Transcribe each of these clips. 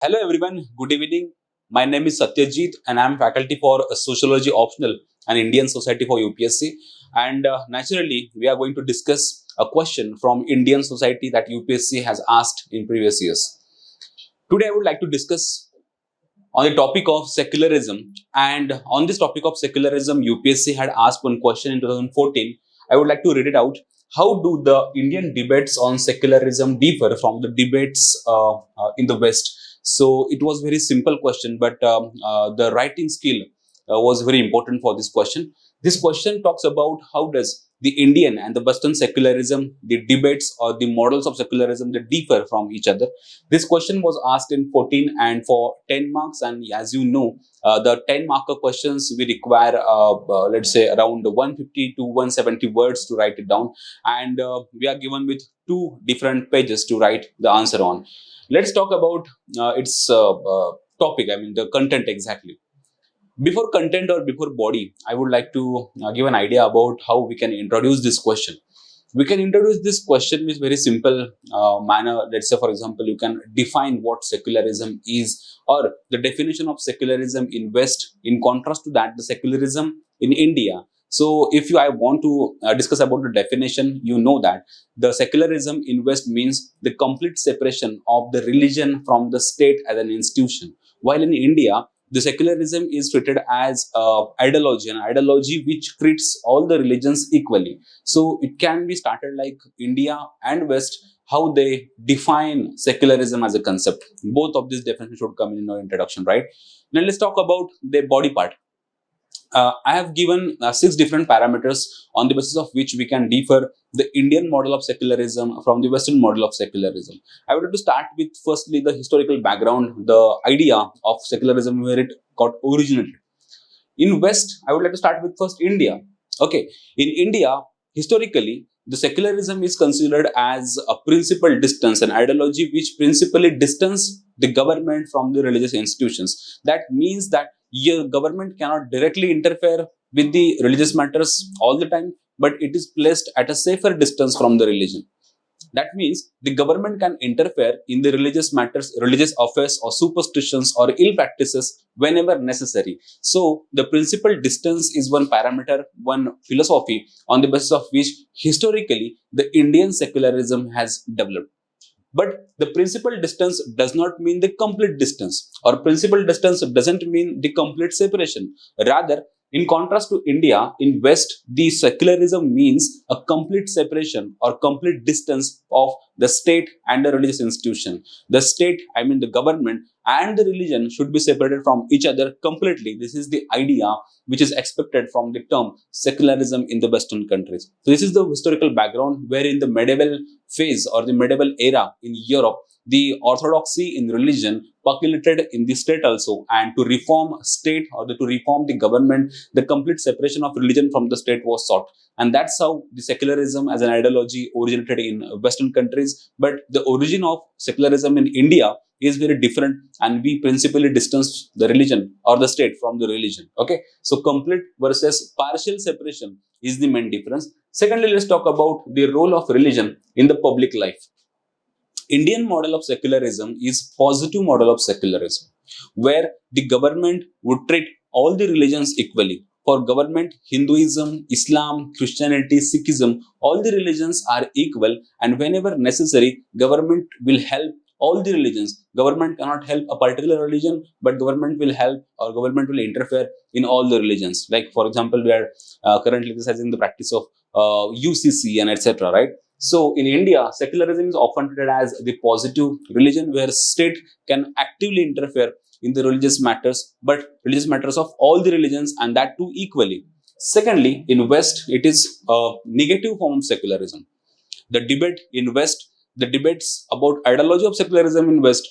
Hello everyone, good evening. My name is Satyajit and I am faculty for Sociology Optional and Indian Society for UPSC. And naturally, we are going to discuss a question from Indian society that UPSC has asked in previous years. Today, I would like to discuss on the topic of secularism. And on this topic of secularism, UPSC had asked one question in 2014. I would like to read it out. How do the Indian debates on secularism differ from the debates in the West? So it was very simple question, but the writing skill was very important for this question. This question talks about how does the Indian and the Western secularism, the debates or the models of secularism, they differ from each other. This question was asked in 14 and for 10 marks. And as you know, the 10 marker questions, we require, let's say, around 150 to 170 words to write it down. And we are given with two different pages to write the answer on. Let's talk about its topic, I mean, the content exactly. Before content or before body, I would like to give an idea about how we can introduce this question. We can introduce this question with very simple manner. Let's say, for example, you can define what secularism is, or the definition of secularism in West, in contrast to that, the secularism in India. So, if I want to discuss about the definition, you know that the secularism in West means the complete separation of the religion from the state as an institution, while in India, the secularism is treated as ideology, an ideology which treats all the religions equally. So it can be started like India and West, how they define secularism as a concept. Both of these definitions should come in our introduction, right? Now let's talk about the body part. I have given six different parameters on the basis of which we can differ the Indian model of secularism from the Western model of secularism. I would like to start with firstly the historical background, the idea of secularism, where it got originated. In West, I would like to start with first India. Okay, in India, historically, the secularism is considered as a principal distance, an ideology which principally distance the government from the religious institutions. That means that your government cannot directly interfere with the religious matters all the time, but it is placed at a safer distance from the religion. That means the government can interfere in the religious matters, religious affairs, or superstitions or ill practices whenever necessary. So, the principal distance is one parameter, one philosophy on the basis of which historically the Indian secularism has developed. But the principal distance does not mean the complete distance, or principal distance doesn't mean the complete separation. Rather, in contrast to India, in West, the secularism means a complete separation or complete distance of the state and the religious institution. The state, I mean the government, and the religion should be separated from each other completely. This is the idea which is expected from the term secularism in the Western countries. So this is the historical background where in the medieval phase or the medieval era in Europe, the orthodoxy in religion percolated in the state also, and to reform state or to reform the government, the complete separation of religion from the state was sought. And that's how the secularism as an ideology originated in Western countries. But the origin of secularism in India is very different, and we principally distance the religion or the state from the religion. Okay, so complete versus partial separation is the main difference. Secondly, let's talk about the role of religion in the public life. Indian model of secularism is positive model of secularism, where the government would treat all the religions equally. For government, Hinduism, Islam, Christianity, Sikhism, all the religions are equal, and whenever necessary, government will help all the religions. Government cannot help a particular religion, but government will help or government will interfere in all the religions. Like for example, we are currently exercising the practice of UCC and etc. Right? So in India, secularism is often treated as the positive religion where state can actively interfere in the religious matters, but religious matters of all the religions and that too equally. Secondly, in West, it is a negative form of secularism. The debate in West, the debates about ideology of secularism in West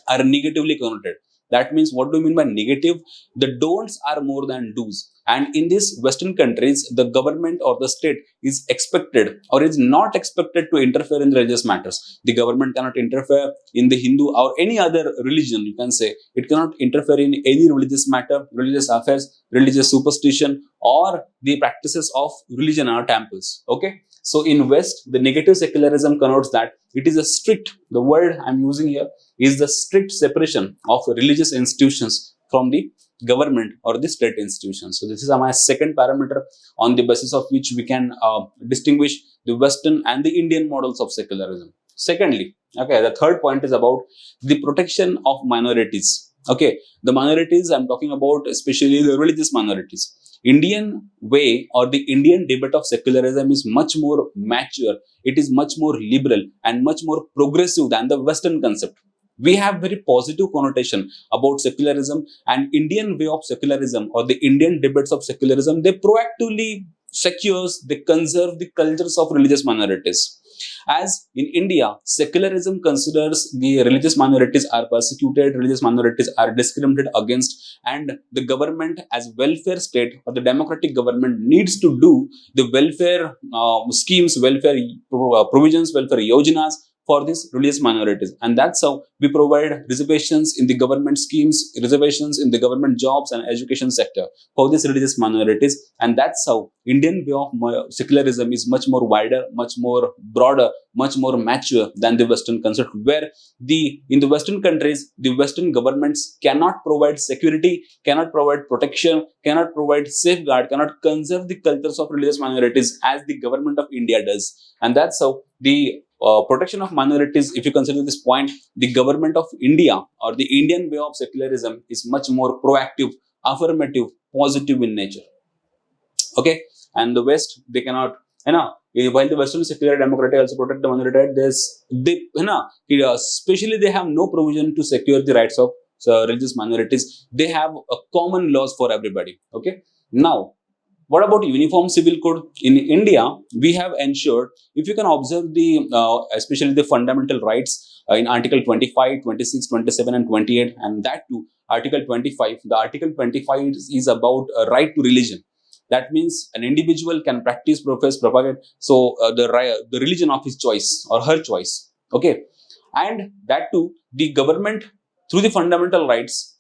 are negatively connoted. That means, what do you mean by negative? The don'ts are more than do's. And in these Western countries, the government or the state is expected or is not expected to interfere in religious matters. The government cannot interfere in the Hindu or any other religion, you can say. It cannot interfere in any religious matter, religious affairs, religious superstition, or the practices of religion or temples. Okay. So in West, the negative secularism connotes that it is a strict, the word I'm using here is the strict separation of religious institutions from the government or the state institutions. So this is my second parameter on the basis of which we can distinguish the Western and the Indian models of secularism. Secondly, okay, the third point is about the protection of minorities. Okay, the minorities I'm talking about, especially the religious minorities. Indian way or the Indian debate of secularism is much more mature, it is much more liberal and much more progressive than the Western concept. We have very positive connotation about secularism, and Indian way of secularism or the Indian debates of secularism, they proactively secures, they conserve the cultures of religious minorities. As in India, secularism considers the religious minorities are persecuted, religious minorities are discriminated against, and the government as welfare state or the democratic government needs to do the welfare schemes, welfare provisions, welfare yojanas for these religious minorities. And that's how we provide reservations in the government schemes, reservations in the government jobs and education sector for these religious minorities. And that's how Indian way of secularism is much more wider, much more broader, much more mature than the Western concept, where in the Western countries, the Western governments cannot provide security, cannot provide protection, cannot provide safeguard, cannot conserve the cultures of religious minorities as the government of India does. And that's how the protection of minorities, if you consider this point, the government of India or the Indian way of secularism is much more proactive, affirmative, positive in nature. Okay, and the West, they cannot, while the Western secular democracy also protect the minority, especially they have no provision to secure the rights of religious minorities. They have a common laws for everybody. Okay, now what about uniform civil code? In India, we have ensured, if you can observe the, especially the fundamental rights in Article 25, 26, 27 and 28, and that too, Article 25, the Article 25 is about a right to religion. That means an individual can practice, profess, propagate, so the religion of his choice or her choice. Okay, and that too, the government through the fundamental rights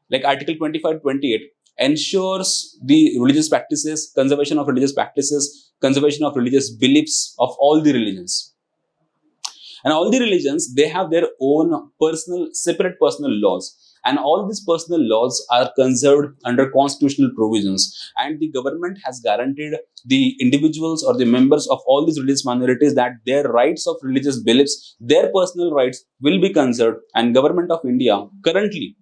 like Article 25, 28 ensures the religious practices, conservation of religious practices, conservation of religious beliefs of all the religions. And all the religions, they have their own personal, separate personal laws. And all these personal laws are conserved under constitutional provisions. And the government has guaranteed the individuals or the members of all these religious minorities that their rights of religious beliefs, their personal rights will be conserved. And government of India currently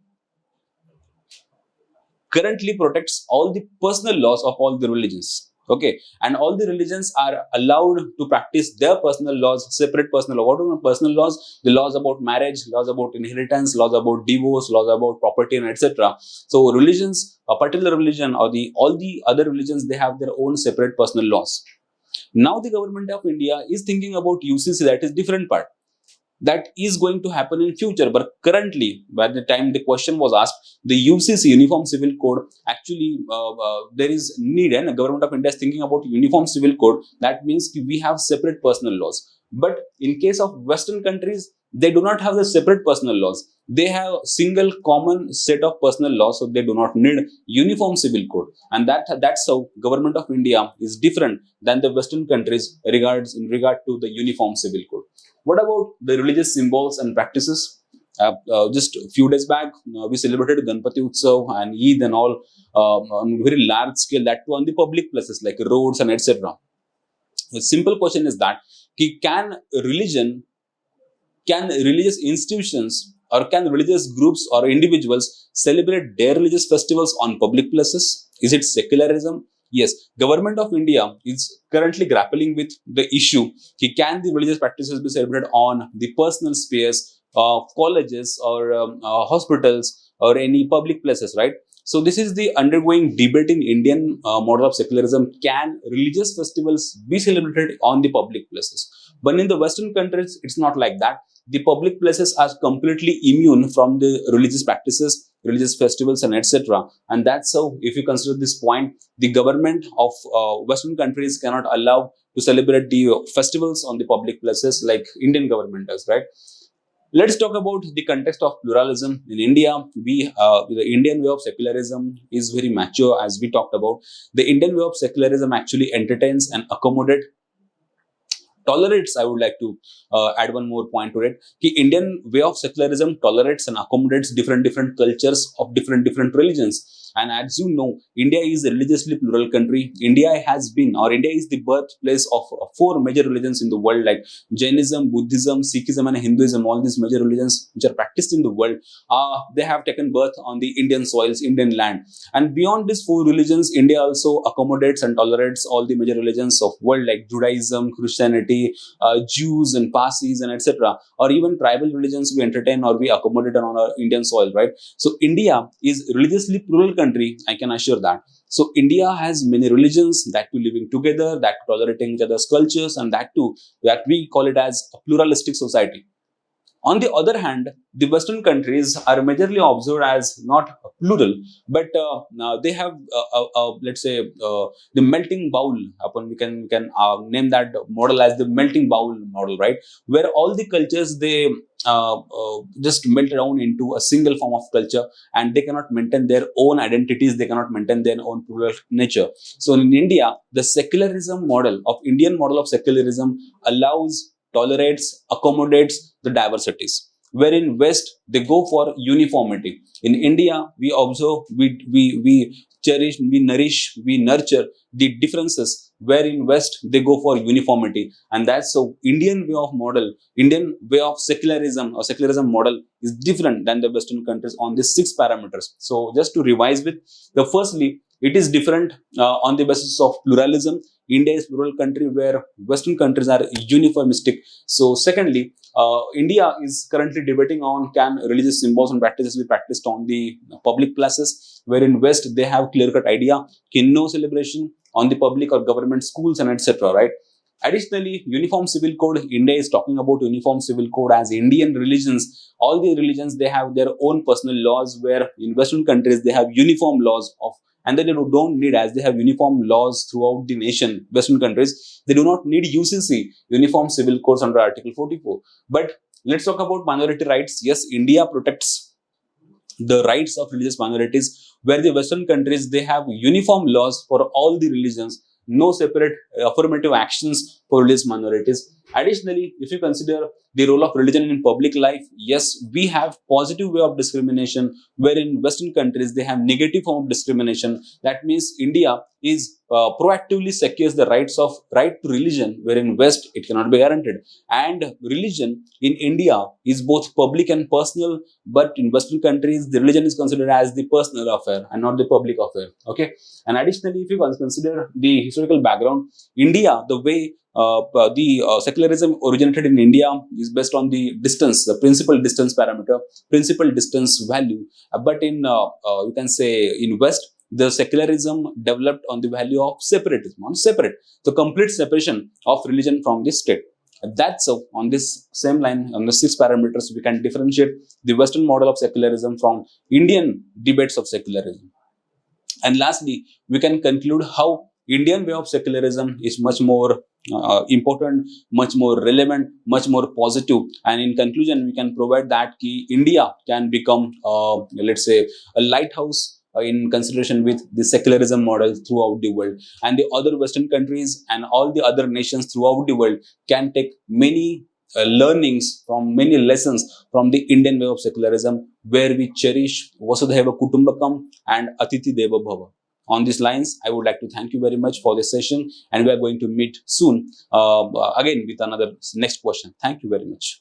protects all the personal laws of all the religions. Okay, and all the religions are allowed to practice their personal laws, separate personal law. What are personal laws? The laws about marriage, laws about inheritance, laws about divorce, laws about property, and etc. So religions, a particular religion or all the other religions, they have their own separate personal laws. Now the government of India is thinking about UCC, that is different part. That is going to happen in future, but currently, by the time the question was asked, the UCC, Uniform Civil Code, actually there is need, and the government of India is thinking about Uniform Civil Code. That means we have separate personal laws. But in case of Western countries, they do not have the separate personal laws. They have single common set of personal laws, so they do not need Uniform Civil Code. And that's how government of India is different than the Western countries in regard to the Uniform Civil Code. What about the religious symbols and practices? Just a few days back, we celebrated Ganpati Utsav and Eid and all on very large scale, that too on the public places like roads and etc. The simple question is that, can religious institutions or can religious groups or individuals celebrate their religious festivals on public places? Is it secularism? Yes, government of India is currently grappling with the issue. Can the religious practices be celebrated on the personal space of colleges or hospitals or any public places, right? So this is the undergoing debate in Indian model of secularism. Can religious festivals be celebrated on the public places? But in the Western countries, it's not like that. The public places are completely immune from the religious practices, religious festivals, and etc. And that's how, if you consider this point, the government of Western countries cannot allow to celebrate the festivals on the public places like Indian government does, right? Let's talk about the context of pluralism. In India, the Indian way of secularism is very mature, as we talked about. The Indian way of secularism actually entertains and accommodates tolerates, I would like to add one more point to it. The Indian way of secularism tolerates and accommodates different cultures of different religions. And as you know, India is a religiously plural country. India is the birthplace of four major religions in the world, like Jainism, Buddhism, Sikhism, and Hinduism. All these major religions which are practiced in the world, they have taken birth on the Indian soils, Indian land. And beyond these four religions, India also accommodates and tolerates all the major religions of world, like Judaism, Christianity, Jews and Parsis and etc. Or even tribal religions we entertain or we accommodate on our Indian soil, right? So India is religiously plural country, I can assure that. So India has many religions that too living together, that tolerating each other's cultures, and that too that we call it as a pluralistic society. On the other hand, the Western countries are majorly observed as not plural, but now they have, let's say, the melting bowl. Upon we can name that model as the melting bowl model, right? Where all the cultures they just melt down into a single form of culture, and they cannot maintain their own identities. They cannot maintain their own plural nature. So in India, the secularism model of Indian model of secularism allows, tolerates, accommodates the diversities. Where in West they go for uniformity. In India, we observe, we cherish, we nourish, we nurture the differences. Where in West they go for uniformity, and that's so Indian way of secularism or secularism model is different than the Western countries on these six parameters. So just to revise with the firstly, it is different on the basis of pluralism. India is plural country where Western countries are uniformistic. So secondly, India is currently debating on can religious symbols and practices be practiced on the public places, where in West they have clear-cut idea, can no celebration on the public or government schools and etc. Right. Additionally, uniform civil code. India is talking about uniform civil code as Indian religions. All the religions they have their own personal laws, where in Western countries they have uniform laws of, and they don't need, as they have uniform laws throughout the nation. Western countries they do not need UCC, uniform civil codes, under Article 44. But let's talk about minority rights. Yes, India protects the rights of religious minorities, where the Western countries they have uniform laws for all the religions, no separate affirmative actions for religious minorities. Additionally, if you consider the role of religion in public life, yes, we have positive way of discrimination, where in Western countries they have negative form of discrimination. That means India is proactively secures the right to religion, where in West it cannot be guaranteed. And religion in India is both public and personal, but in Western countries the religion is considered as the personal affair and not the public affair. Okay. And additionally, if you consider the historical background, India, the way the secularism originated in India is based on the distance, the principal distance parameter, principal distance value. But in you can say in West, the secularism developed on the value of separatism, on separate, the complete separation of religion from the state. That's so on this same line, on the six parameters, we can differentiate the Western model of secularism from Indian debates of secularism. And lastly, we can conclude how Indian way of secularism is much more important, much more relevant, much more positive. And in conclusion, we can provide that India can become, let's say, a lighthouse in consideration with the secularism model throughout the world. And the other Western countries and all the other nations throughout the world can take many learnings from many lessons from the Indian way of secularism, where we cherish Vasudhaiva Kutumbakam and Atiti Deva Bhava. On these lines, I would like to thank you very much for this session, and we are going to meet soon again with another next question. Thank you very much.